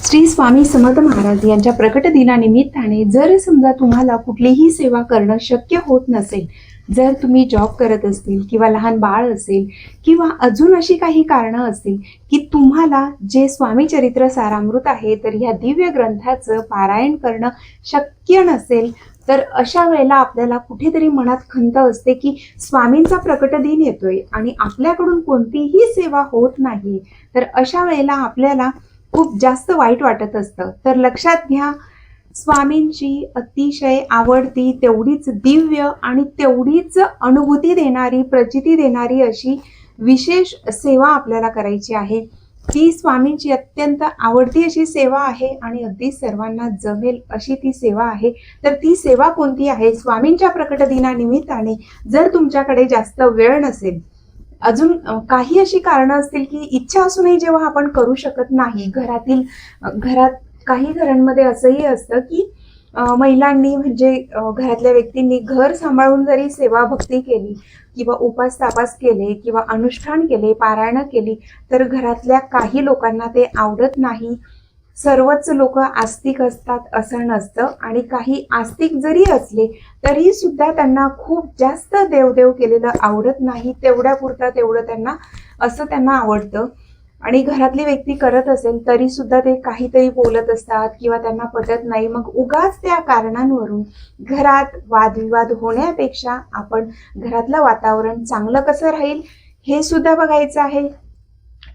श्री स्वामी समर्थ महाराज यांच्या प्रकट दिनानिमित्ताने जर समजा तुम्हाला कुठलीही सेवा करणं शक्य होत नसेल, जर तुम्ही जॉब करत असतील किंवा लहान बाळ असेल किंवा अजून अशी काही कारणं असतील की तुम्हाला जे स्वामी चरित्र सारामृत आहे तर ह्या दिव्य ग्रंथाचं पारायण करणं शक्य नसेल, तर अशा वेळेला आपल्याला कुठेतरी मनात खंत असते की स्वामींचा प्रकट दिन येतोय आणि आपल्याकडून कोणतीही सेवा होत नाही, तर अशा वेळेला आपल्याला खूप जास्त वाईट वाटत असतं. तर लक्षात घ्या, स्वामींची अतिशय आवडती, तेवढीच दिव्य आणि तेवढीच अनुभूती देणारी, प्रचिती देणारी अशी विशेष सेवा आपल्याला करायची आहे. ती स्वामींची अत्यंत आवडती अशी सेवा आहे आणि अगदी सर्वांना जमेल अशी ती सेवा आहे. तर ती सेवा कोणती आहे? स्वामींच्या प्रकट दिनानिमित्ताने जर तुमच्याकडे जास्त वेळ नसेल, अजून काही अशी कारणं असतील की इच्छा असूनही जेव्हा आपण करू शकत नाही, घरात काही घरांमध्ये असंही असतं की महिलांनी म्हणजे घरातल्या व्यक्तींनी घर सांभाळून जरी सेवा भक्ती केली किंवा उपास तापास केले किंवा अनुष्ठान केले, पारायणं केली, तर घरातल्या काही लोकांना ते आवडत नाही. सर्वच लोक आस्तिक असतात असं नसतं आणि काही आस्तिक जरी असले तरी सुद्धा त्यांना खूप जास्त देवदेव केलेलं आवडत नाही. तेवढ्यापुरता तेवढं त्यांना आवडतं. आणि घरातली व्यक्ती करत असेल तरी सुद्धा ते काहीतरी बोलत असतात किंवा त्यांना पटत नाही. मग उगाच त्या कारणांवरून घरात वादविवाद होण्यापेक्षा आपण घरातलं वातावरण चांगलं कसं राहील हे सुद्धा बघायचं आहे.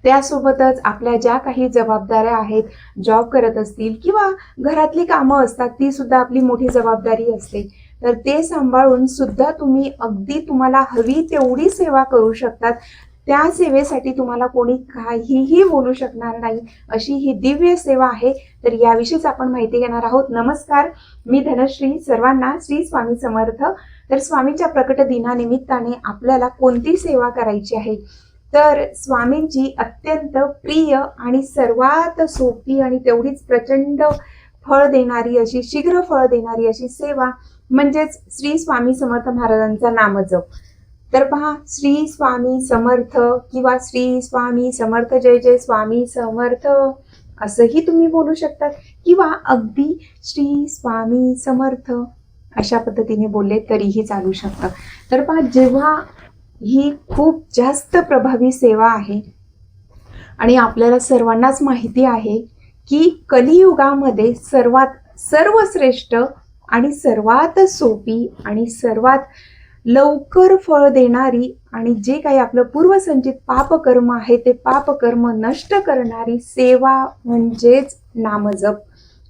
त्यासोबतच आपल्या ज्या काही जबाबदाऱ्या आहेत, जॉब करत असतील किंवा घरातली कामं असतात, ती सुद्धा आपली मोठी जबाबदारी असते. तर ते सांभाळून सुद्धा तुम्ही अगदी तुम्हाला हवी तेवढी सेवा करू शकतात. त्या सेवेसाठी तुम्हाला कोणी काहीही बोलू शकणार नाही, अशी ही दिव्य सेवा आहे. तर याविषयीच आपण माहिती घेणार आहोत. नमस्कार, मी धनश्री. सर्वांना श्री स्वामी समर्थ. तर स्वामींच्या प्रकट दिनानिमित्ताने आपल्याला कोणती सेवा करायची आहे? तर स्वामींची अत्यंत प्रिय आणि सर्वात सोपी आणि तेवढीच प्रचंड फळ देणारी अशी, शीघ्र फळ देणारी अशी सेवा म्हणजेच श्री स्वामी समर्थ महाराजांचा नामजप. तर पहा, श्री स्वामी समर्थ किंवा श्री स्वामी समर्थ, जय जय स्वामी समर्थ असंही तुम्ही बोलू शकतात किंवा अगदी श्री स्वामी समर्थ अशा पद्धतीने बोलले तरीही चालू शकतं. तर पहा, जेव्हा ही खूप जास्त प्रभावी सेवा आहे आणि आपल्याला सर्वांनाच माहिती आहे की कलियुगामध्ये सर्वश्रेष्ठ आणि सर्वात सोपी आणि सर्वात लवकर फळ देणारी आणि जे काही आपलं पूर्वसंचित पापकर्म आहे ते पापकर्म नष्ट करणारी सेवा म्हणजेच नामजप.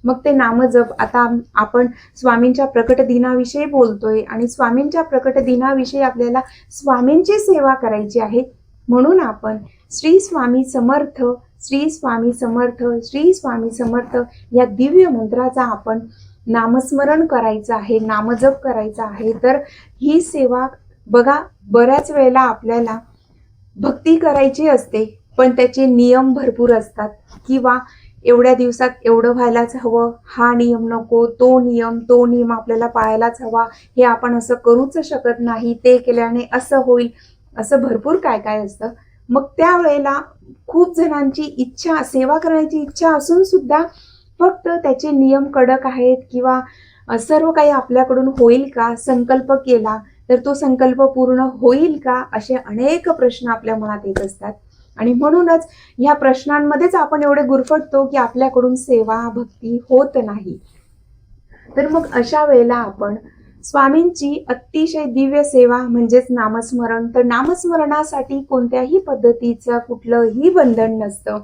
मग ते नामजप, आता आपण स्वामींच्या प्रकट दिनाविषयी बोलतोय आणि स्वामींच्या प्रकट दिनाविषयी आपल्याला स्वामींची सेवा करायची आहे. म्हणून आपण श्री स्वामी समर्थ, श्री स्वामी समर्थ, श्री स्वामी समर्थ या दिव्य मंत्राचा आपण नामस्मरण करायचं आहे, नामजप करायचा आहे. तर ही सेवा बघा, बऱ्याच वेळेला आपल्याला भक्ती करायची असते पण त्याचे नियम भरपूर असतात किंवा एवढ्या दिवसात एवढं व्हायलाच हवं, हा नियम नको, तो नियम आपल्याला पाळायलाच हवा, हे आपण असं करूच शकत नाही, ते केल्याने असं होईल, असं भरपूर काय काय असतं. मग त्यावेळेला खूप जणांची इच्छा, सेवा करण्याची इच्छा असून सुद्धा फक्त त्याचे नियम कडक आहेत किंवा सर्व काही आपल्याकडून होईल का, संकल्प केला तर तो संकल्प पूर्ण होईल का, असे अनेक प्रश्न आपल्या मनात येत असतात. आणि म्हणूनच ह्या प्रश्नांमध्येच आपण एवढे गुरफटतो की आपल्याकडून सेवा भक्ती होत नाही. तर मग अशा वेळेला आपण स्वामींची अतिशय दिव्य सेवा म्हणजेच नामस्मरण. तर नामस्मरणासाठी कोणत्याही पद्धतीचं कुठलंही बंधन नसतं.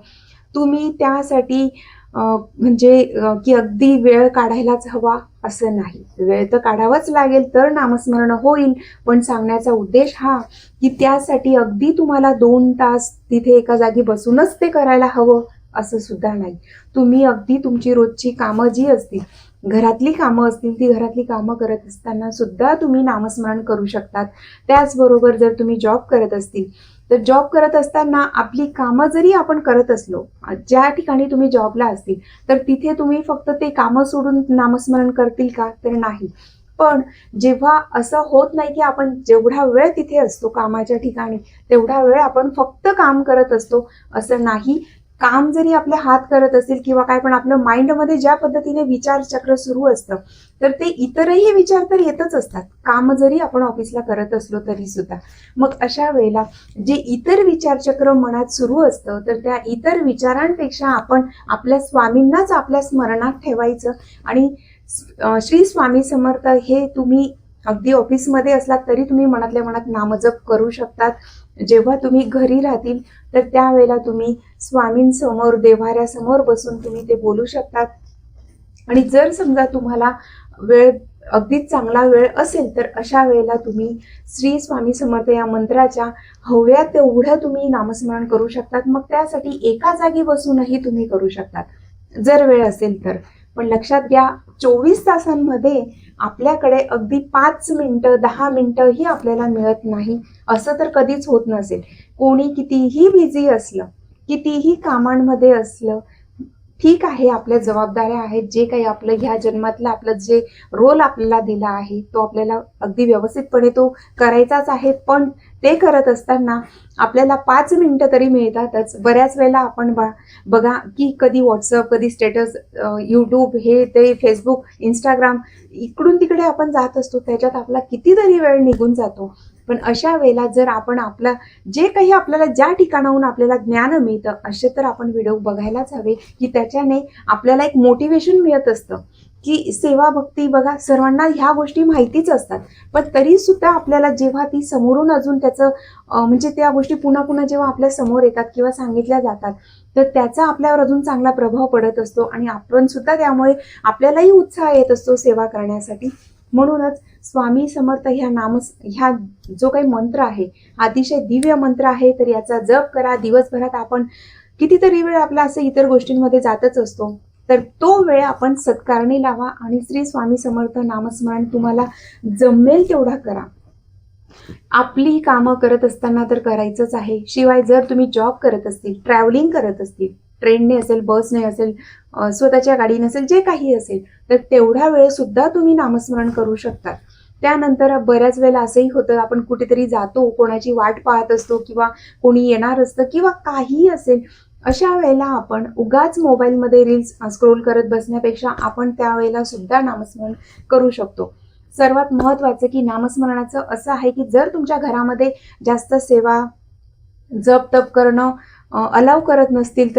तुम्ही त्यासाठी म्हणजे की अगदी वेळ काढायलाच हवा असं नाही. वेळ तर काढावाच लागेल तर नामस्मरण होईल, पण सांगण्याचा उद्देश हा की त्यासाठी अगदी तुम्हाला 2 तास तिथे एका जागी बसूनच ते करायला हवं असं सुद्धा नाही. तुम्ही अगदी तुमची रोजची कामं जी असतील, घरातली कामं असतील, ती घरातली कामं करत असताना सुद्धा तुम्ही नामस्मरण करू शकतात. त्याचबरोबर जर तुम्ही जॉब करत असतील तर जॉब करत असताना आपली कामं जरी आपण करत असलो, ज्या ठिकाणी तुम्ही जॉबला असतील तर तिथे तुम्ही फक्त ते कामं सोडून नामस्मरण करतील का? तर नाही. पण जेव्हा असं होत नाही की आपण जेवढा वेळ तिथे असतो कामाच्या ठिकाणी तेवढा वेळ आपण फक्त काम करत असतो, असं नाही. काम जरी आपले हात करत असतील किंवा काय, पण आपलं माइंडमध्ये ज्या पद्धतीने विचारचक्र सुरू असतं, तर ते इतरही विचार तर येतच असतात, काम जरी आपण ऑफिसला करत असलो तरी सुद्धा. मग अशा वेळेला जे इतर विचारचक्र मनात सुरू असतं, तर त्या इतर विचारांपेक्षा आपण आपल्या स्वामींनाच आपल्या स्मरणात ठेवायचं. आणि श्री स्वामी समर्थ हे तुम्ही अगदी ऑफिसमध्ये असलात तरी तुम्ही मनातल्या मनात नामजप करू शकतात. जेव्हा तुम्ही घरी राहतील तर त्यावेळेला तुम्ही स्वामींसमोर देव्हाऱ्यासमोर बसून तुम्ही ते बोलू शकतात. आणि जर समजा तुम्हाला वेळ, अगदीच चांगला वेळ असेल, तर अशा वेळेला तुम्ही श्री स्वामी समर्थ या मंत्राच्या हव्या तेवढं तुम्ही नामस्मरण करू शकतात. मग त्यासाठी एका जागी बसूनही तुम्ही करू शकतात जर वेळ असेल तर. पण लक्षात घ्या, 24 तासांमध्ये आपल्याकडे अगदी 5 मिनिटं 10 मिनिटं ही आपल्याला मिळत नाही. असं तर कधीच होत नसेल. कोणी कितीही बिझी असलं, कितीही कामांमध्ये असलं, ठीक आहे, आपल्या जबाबदाऱ्या आहेत, जे काही आपलं ह्या जन्मातलं आपलं जे रोल आपल्याला दिला आहे तो आपल्याला अगदी व्यवस्थितपणे तो करायचाच आहे. पण ते करत असताना आपल्याला 5 मिनिटं तरी मिळतातच. बऱ्याच वेळेला आपण बघा की कधी व्हॉट्सअप, कधी स्टेटस, यूट्यूब, हे ते फेसबुक, इंस्टाग्राम, इकडून तिकडे आपण जात असतो, त्याच्यात आपला कितीतरी वेळ निघून जातो. पण अशा वेळेला जर आपण आपलं जे काही आपल्याला ज्या ठिकाणाहून आपल्याला ज्ञान मिळतं, असे तर आपण व्हिडिओ बघायलाच हवे, की त्याच्याने आपल्याला एक मोटिवेशन मिळत असतं. की सेवा भक्ती, बघा सर्वांना ह्या गोष्टी माहितीच असतात, पण तरी सुद्धा आपल्याला जेव्हा ती समोरून अजून त्याचं म्हणजे त्या गोष्टी पुन्हा पुन्हा जेव्हा आपल्या समोर येतात किंवा सांगितल्या जातात, तर त्याचा आपल्यावर अजून चांगला प्रभाव पडत असतो आणि आपण सुद्धा त्यामुळे आपल्यालाही उत्साह येत असतो सेवा करण्यासाठी. म्हणूनच स्वामी समर्थ ह्या जो काही मंत्र आहे, अतिशय दिव्य मंत्र आहे. तर याचा जप करा. दिवसभरात आपण कितीतरी वेळ आपला असं इतर गोष्टींमध्ये जातच असतो, तर तो वेळ आपण सत्कारणी लावा आणि श्री स्वामी समर्थ नामस्मरण तुम्हाला जमेल तेवढा करा. आपली कामं करत असताना तर करायचंच आहे. शिवाय जर तुम्ही जॉब करत असतील, ट्रॅव्हलिंग करत असतील, ट्रेनने असेल, बसने असेल, स्वतःच्या गाडीने असेल, जे काही असेल, तर तेवढा वेळ सुद्धा तुम्ही नामस्मरण करू शकता. त्यानंतर बऱ्याच वेळेला असंही होतं, आपण कुठेतरी जातो, कोणाची वाट पाहत असतो किंवा कोणी येणार असतं किंवा काहीही असेल, अशा वेळेला आपण उगाच मोबाईलमध्ये रील्स स्क्रोल करत बसण्यापेक्षा आपण त्यावेळेला सुद्धा नामस्मरण करू शकतो. सर्वात महत्त्वाचं की नामस्मरणाचं असं आहे की जर तुमच्या घरामध्ये जास्त सेवा, जप तप करणं अलाव करत नसतील,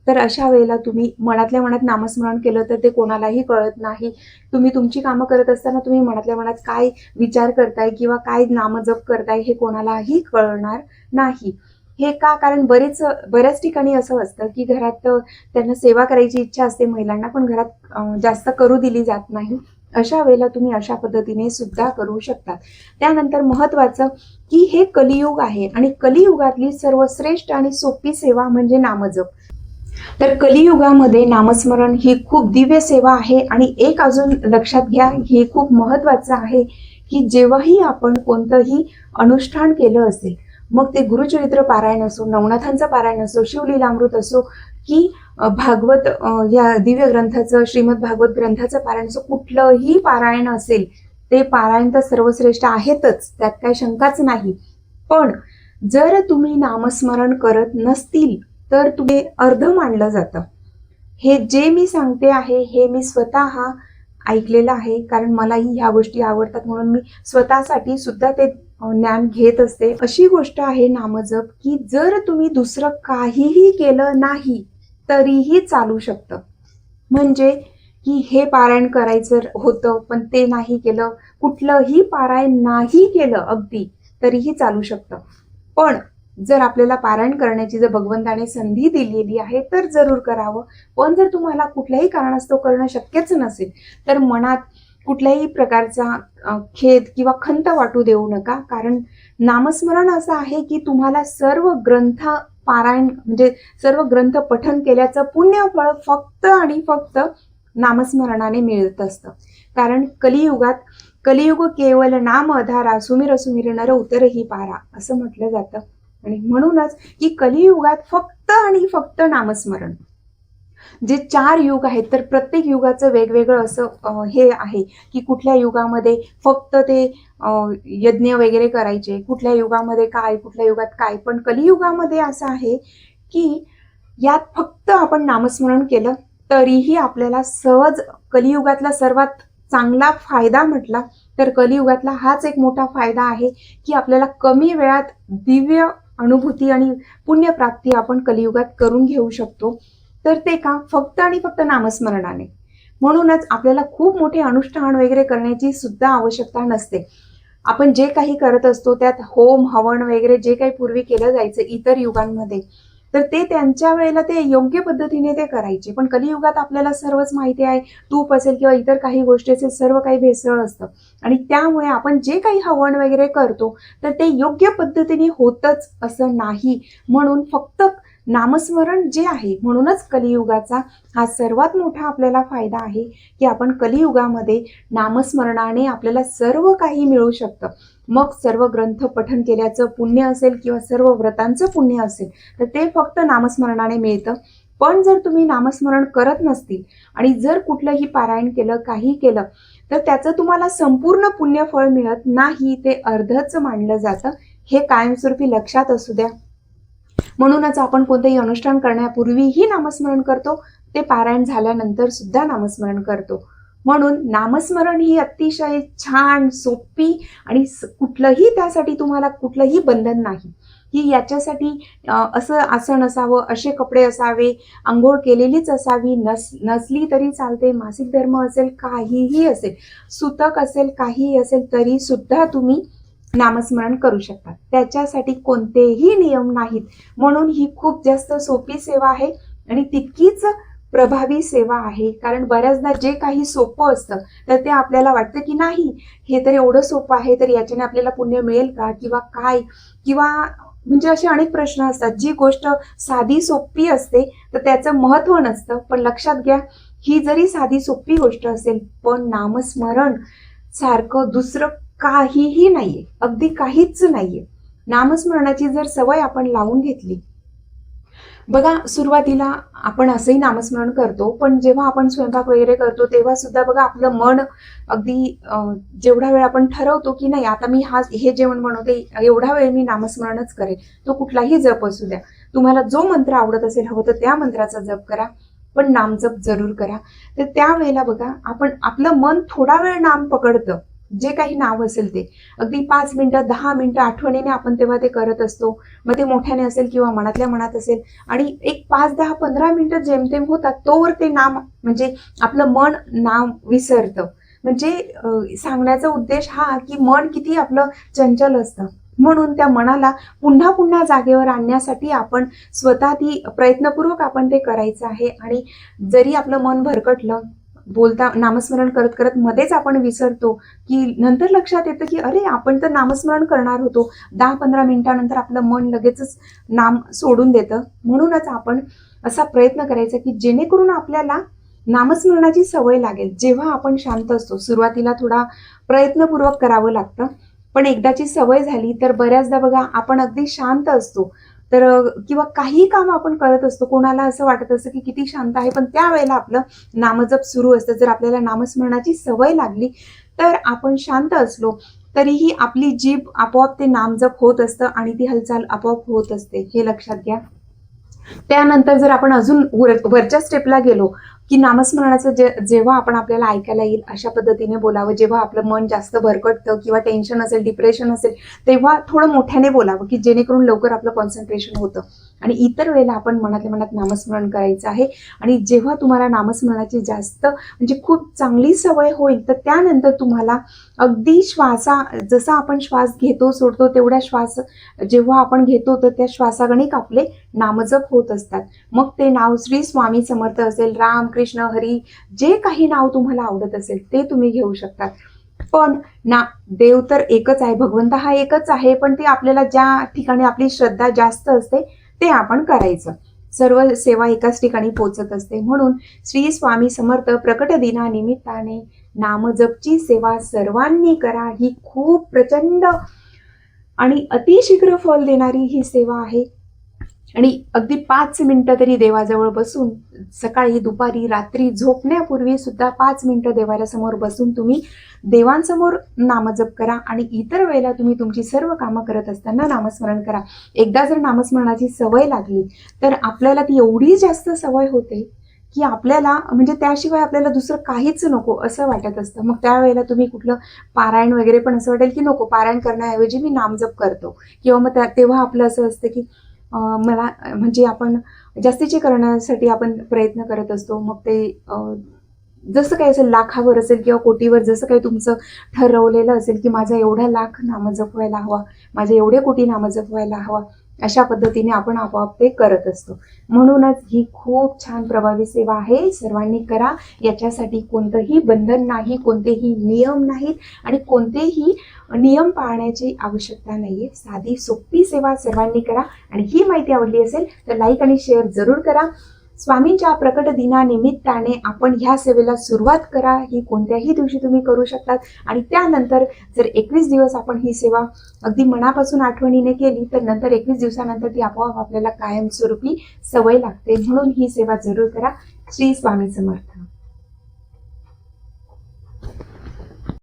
तर अशा वेळेला तुम्ही मनातल्या मनात नामस्मरण केलं तर ते कोणालाही कळत नाही. तुम्ही तुमची कामं करत असताना तुम्ही मनातल्या मनात काय विचार करताय किंवा काय नामजप करताय हे कोणालाही कळणार नाही. हे का? कारण बऱ्याच ठिकाणी असं असतं की घरात त्यांना सेवा करायची इच्छा असते महिलांना, पण घरात जास्त करू दिली जात नाही. अशा वेळेला तुम्ही अशा पद्धतीने सुद्धा करू शकता. त्यानंतर महत्त्वाचं की हे कलियुग आहे आणि कलियुगातली सर्वश्रेष्ठ आणि सोपी सेवा म्हणजे नामजप. तर कलियुगामध्ये नामस्मरण ही खूप दिव्य सेवा आहे. आणि एक अजून लक्षात घ्या, हे खूप महत्त्वाचं आहे की जेव्हाही आपण कोणतंही अनुष्ठान केलं असेल, मग ते गुरुचरित्र पारायण असो, नवनाथांचं पारायण असो, शिवलीलामृत असो की भागवत या दिव्य ग्रंथाचं, श्रीमद भागवत ग्रंथाचं पारायण असो, कुठलंही पारायण असेल, ते पारायण तर सर्वश्रेष्ठ आहेतच, त्यात काही शंकाच नाही. पण जर तुम्ही नामस्मरण करत नसतील तर तुम्ही अर्ध मानलं जातं. हे जे मी सांगते आहे हे मी स्वतः ऐकलेलं आहे, कारण मलाही ह्या गोष्टी आवडतात म्हणून मी स्वतःसाठी सुद्धा ते ज्ञान घेत असते. अशी गोष्ट आहे नामजप की जर तुम्ही दुसरं काहीही केलं नाही तरीही चालू शकतं. म्हणजे की हे पारायण करायचं होतं पण ते नाही केलं, कुठलंही पारायण नाही केलं अगदी तरीही चालू शकतं. पण जर आपल्याला पारायण करण्याची जर भगवंताने संधी दिलेली आहे तर जरूर करावं. पण जर तुम्हाला कुठल्याही कारणास्तव करणं शक्यच नसेल तर मनात कुठल्याही प्रकारचा खेद किंवा खंत वाटू देऊ नका. कारण नामस्मरण असं आहे की तुम्हाला सर्व ग्रंथ पारायण म्हणजे सर्व ग्रंथ पठन केल्याचं पुण्यफळ फक्त आणि फक्त नामस्मरणाने मिळत असतं. कारण कलियुग केवळ नाम आधारा, सुमिर सुमिर नर उतरही पारा, असं म्हटलं जातं. आणि म्हणूनच की कलियुगात फक्त आणि फक्त नामस्मरण. जे 4 युग आहेत तर प्रत्येक युगाचं वेगवेगळं असं हे आहे की कुठल्या युगामध्ये फक्त ते यज्ञ वगैरे करायचे, कुठल्या युगामध्ये काय, कुठल्या युगात काय. पण कलियुगामध्ये असं आहे की यात फक्त आपण नामस्मरण केलं तरीही आपल्याला सहज कलियुगातला सर्वात चांगला फायदा म्हटला तर कलियुगातला हाच एक मोठा फायदा आहे की आपल्याला कमी वेळात दिव्य अनुभूती आणि पुण्यप्राप्ती आपण कलियुगात करून घेऊ शकतो. तर ते का फक्त आणि फक्त नामस्मरणाने. म्हणूनच आपल्याला खूप मोठे अनुष्ठान वगैरे करण्याची सुद्धा आवश्यकता नसते. आपण जे काही करत असतो त्यात होम हवन वगैरे जे काही पूर्वी केलं जायचं इतर युगांमध्ये, तर ते त्यांच्या वेळेला ते योग्य पद्धतीने ते करायचे. पण कलियुगात आपल्याला सर्वच माहिती आहे, तूप असेल किंवा इतर काही गोष्टी असेल सर्व काही भेसळ असतं आणि त्यामुळे आपण जे काही हवन वगैरे करतो तर ते योग्य पद्धतीने होतच असं नाही. म्हणून फक्त नामस्मरण जे आहे, म्हणूनच कलियुगाचा हा सर्वात मोठा आपल्याला फायदा आहे की आपण कलियुगामध्ये नामस्मरणाने आपल्याला सर्व काही मिळू शकतं. मग सर्व ग्रंथ पठन केल्याचं पुण्य असेल किंवा सर्व व्रतांचं पुण्य असेल तर ते फक्त नामस्मरणाने मिळतं. पण जर तुम्ही नामस्मरण करत नसतील आणि जर कुठलंही पारायण केलं काही केलं तर त्याचं तुम्हाला संपूर्ण पुण्यफळ मिळत नाही, ते अर्धच मानलं जातं. हे कायमस्वरूपी लक्षात असू द्या. म्हणूनच आपण कोणतेही अनुष्ठान करण्यापूर्वीही नामस्मरण करतो, ते पारायण झाल्यानंतर सुद्धा नामस्मरण करतो. म्हणून नामस्मरण ही अतिशय छान सोपी आणि कुठलंही त्यासाठी तुम्हाला कुठलंही बंधन नाही की याच्यासाठी असं आसन असावं, असे कपडे असावे, आंघोळ केलेलीच असावी, नसली तरी चालते, मासिक धर्म असेल काहीही असेल, सुतक असेल काहीही असेल तरी सुद्धा तुम्ही नामस्मरण करू शकता. त्याच्यासाठी कोणतेही नियम नाहीत. म्हणून ही खूप जास्त सोपी सेवा आहे आणि तितकीच प्रभावी सेवा आहे. कारण बऱ्याचदा जे काही सोपं असतं तर ते आपल्याला वाटतं की नाही हे तर एवढं सोपं आहे तर याच्याने आपल्याला पुण्य मिळेल का किंवा काय, किंवा म्हणजे असे अनेक प्रश्न असतात. जी गोष्ट साधी सोपी असते तर त्याचं महत्त्व नसतं. पण लक्षात घ्या, ही जरी साधी सोपी गोष्ट असेल पण नामस्मरण सारखं दुसरं काहीही नाहीये, अगदी काहीच नाहीये. नामस्मरणाची जर सवय आपण लावून घेतली, बघा सुरुवातीला आपण असंही नामस्मरण करतो पण जेव्हा आपण स्वयंपाक वगैरे करतो तेव्हा सुद्धा बघा आपलं मन अगदी जेवढा वेळ आपण ठरवतो की नाही आता मी हे जेवण बनवते एवढा वेळ मी नामस्मरणच करेल, तो कुठलाही जप असू द्या, तुम्हाला जो मंत्र आवडत असेल हवं तर त्या मंत्राचा जप करा पण नामजप जरूर करा. तर त्यावेळेला बघा आपण आपलं मन थोडा वेळ नाम पकडतं, जे काही नाव असेल ते अगदी 5 मिनिटं 10 मिनिटं आठवणीने आपण तेव्हा ते करत असतो. मग ते मोठ्याने असेल किंवा मनातल्या मनात असेल आणि एक 5-10-15 मिनिटं जेमतेम होतात तोवर ते नाम म्हणजे आपलं मन नाम विसरतं. म्हणजे सांगण्याचा उद्देश हा की मन किती आपलं चंचल असतं. म्हणून त्या मनाला पुन्हा पुन्हा जागेवर आणण्यासाठी आपण स्वतः ती प्रयत्नपूर्वक आपण ते करायचं आहे. आणि जरी आपलं मन भरकटलं बोलता नामस्मरण करत करत मध्येच आपण विसरतो की नंतर लक्षात येतं की अरे आपण तर नामस्मरण करणार होतो, 10-15 मिनिटानंतर आपलं मन लगेचच नाम सोडून देतं. म्हणूनच आपण असा प्रयत्न करायचा की जेणेकरून आपल्याला नामस्मरणाची सवय लागेल. जेव्हा आपण शांत असतो सुरुवातीला थोडा प्रयत्नपूर्वक करावं लागतं पण एकदाची सवय झाली तर बऱ्याचदा बघा आपण अगदी शांत असतो तर किंवा काही काम आपण करत असतो, कोणाला असं वाटत असतं की किती शांत आहे पण त्यावेळेला आपलं नामजप सुरू असतं. जर आपल्याला नामस्मरणाची सवय लागली तर आपण शांत असलो तरीही आपली जीभ आपोआप ते नामजप होत असतं आणि ती हालचाल आपोआप होत असते, हे लक्षात घ्या. त्यानंतर जर आपण अजून वरच्या स्टेपला गेलो की नामस्मरणाचं जेव्हा आपण आपल्याला ऐकायला येईल अशा पद्धतीने बोलावं. जेव्हा आपलं मन जास्त भरकटतं किंवा टेन्शन असेल डिप्रेशन असेल तेव्हा थोडं मोठ्याने बोलावं की जेणेकरून लवकर आपलं कॉन्सन्ट्रेशन होतं. आणि इतर वेळेला आपण मनातल्या मनात नामस्मरण करायचं आहे. आणि जेव्हा तुम्हाला नामस्मरणाची जास्त म्हणजे खूप चांगली सवय होईल तर त्यानंतर तुम्हाला अगदी जसा आपण श्वास घेतो सोडतो तेवढ्या श्वास जेव्हा आपण घेतो तर त्या श्वासागणिक आपले नामजप होत असतात. मग ते नाव श्री स्वामी समर्थ असेल, राम कृष्ण हरी जे काही नाव तुम्हाला आवडत असेल ते तुम्ही घेऊ शकता. पण देव तर एकच आहे, भगवंत हा एकच आहे, पण ते आपल्याला ज्या ठिकाणी आपली श्रद्धा जास्त असते ते आपण करायचं. सर्व सेवा एकाच ठिकाणी पोचत असते. म्हणून श्री स्वामी समर्थ प्रकट दिना निमित्ताने नामजपची सेवा सर्वांनी करा. ही खूप प्रचंड आणि अतिशीघ्र फल देणारी ही सेवा आहे. आणि अगदी 5 मिनिटं तरी देवाजवळ बसून, सकाळी, दुपारी, रात्री झोपण्यापूर्वी सुद्धा 5 मिनिटं देवाऱ्यासमोर बसून तुम्ही देवांसमोर नामजप करा. आणि इतर वेळेला तुम्ही तुमची सर्व कामं करत असताना नामस्मरण करा. एकदा जर नामस्मरणाची सवय लागली तर आपल्याला ती एवढी जास्त सवय होते की आपल्याला म्हणजे त्याशिवाय आपल्याला दुसरं काहीच नको असं वाटत असतं. मग त्यावेळेला तुम्ही कुठलं पारायण वगैरे पण असं वाटेल की नको, पारायण करण्याऐवजी मी नामजप करतो. किंवा मग तेव्हा आपलं असं असतं की मला म्हणजे आपण जास्तीचे करण्यासाठी आपण प्रयत्न करत असतो. मग ते जसं काही असेल, लाखावर असेल किंवा कोटीवर, जसं काही तुमचं ठरवलेलं असेल की माझा एवढा लाख नामजप व्हायला हवा, माझे एवढे कोटी नामजप व्हायला हवा, अशा पद्धतीने आपण आपोआप ते करत असतो. म्हणूनच ही खूप छान प्रभावी सेवा आहे, सर्वांनी करा. याच्यासाठी कोणतंही बंधन नाही, कोणतेही नियम नाहीत आणि कोणतेही नियम पाळण्याची आवश्यकता नाहीये. साधी सोपी सेवा सर्वांनी करा. आणि ही माहिती आवडली असेल तर लाईक आणि शेअर जरूर करा. स्वामींच्या प्रकट दिनानिमित्ताने आपण ह्या सेवेला सुरुवात करा. ही कोणत्याही दिवशी तुम्ही करू शकतात. आणि त्यानंतर जर 21 दिवस आपण ही सेवा अगदी मनापासून आठवणीने केली तर नंतर 21 दिवसानंतर ती आपोआप आपल्याला कायमस्वरूपी सवय लागते. म्हणून ही सेवा जरूर करा. श्री स्वामी समर्थ.